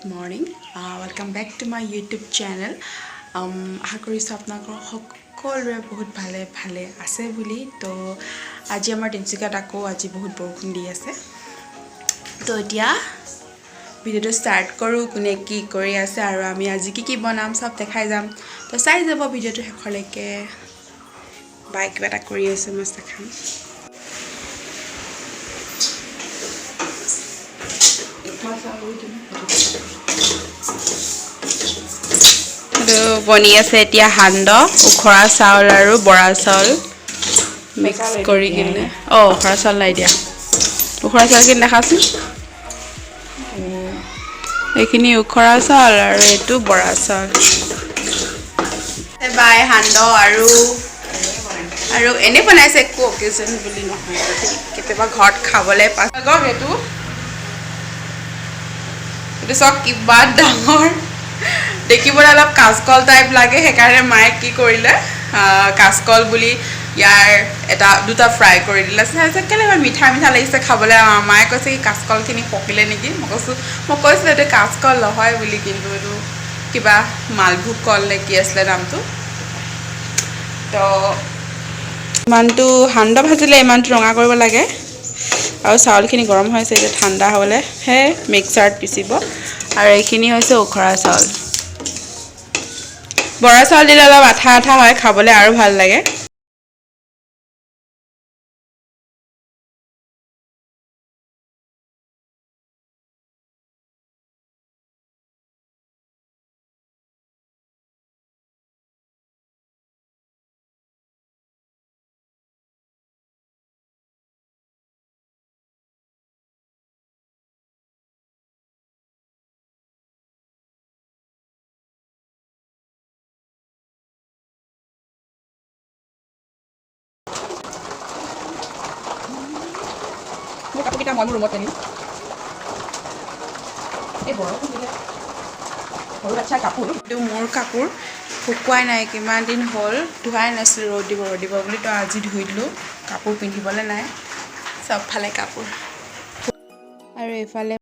morning. Welcome back to my YouTube channel. আশা কৰিছোঁ আপোনালোকৰ সকলোৰে বহুত ভালে আছে বুলি। তো আজি আমাৰ তিনিচুকীয়াত আকৌ আজি বহুত বৰষুণ দি আছে। তো এতিয়া ভিডিঅ'টো ষ্টাৰ্ট কৰোঁ, কোনে কি কৰি আছে আৰু আমি আজি কি বনাম সব দেখাই যাম। তো চাই যাব ভিডিঅ'টো শেষলৈকে। বাই কিবা এটা কৰি আছে, মই দেখাম। বনি আছে এতিয়া সান্দহ, উখৰা চাউল আৰু বৰা চাউল মিক্স কৰি কিনে। উখৰা চাউল নাই দিয়া, উখৰা চাউল কিনে দেখাচোন। এইখিনি উখৰা চাউল আৰু এইটো বৰা চাউল। বাই সান্দহ আৰু এনে বনাইছে, একো অকেজন বুলি নহয়, কেতিয়াবা ঘৰত খাবলৈ পাছ এইটো চব কিবা ডাঙৰ দেখিবলৈ অলপ কাচকল টাইপ লাগে। সেইকাৰণে মায়ে কি কৰিলে, কাচকল বুলি ইয়াৰ দুটা ফ্ৰাই কৰি দিলে। কেনেকুৱা মিঠা লাগিছে খাবলৈ। মায়ে কৈছে কি কাচকলখিনি পকিলে নেকি। মই কৈছিলোঁ এইটো কাচকল নহয় বুলি, কিন্তু এইটো কিবা মালভোগ কল নে কি আছিলে নামটো। তো ইমানটো সান্দহ ভাজিলে ইমানটো ৰঙা কৰিব লাগে। আৰু চাউলখিনি গৰম হৈছে, এতিয়া ঠাণ্ডা হ'বলৈ মিক্সাৰত পিচিব। আৰু এইখিনি হৈছে উখৰা চাউল। বৰা চাউল দিলে অলপ আঠা হয়, খাবলৈ আৰু ভাল লাগে। মোৰ কাপোৰকেইটা মই মোৰ ৰুমত আনিম। এই বৰষুণ দিলে সৰু বাচ্ছাৰ কাপোৰ, এইটো মোৰ কাপোৰ শুকুৱাই নাই, কিমান দিন হ'ল ধোৱাই নাছিলোঁ। ৰ'দ দিব বুলি তো আজি ধুই দিলোঁ। কাপোৰ পিন্ধিবলৈ নাই, চবফালে কাপোৰ। আৰু এইফালে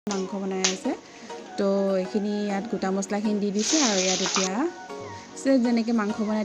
মাংস বনাই আছে। তো এইখিনি ইয়াত গোটা মছলাখিনি দি দিছে, আৰু ইয়াত এতিয়া যেনেকৈ মাংস বনাই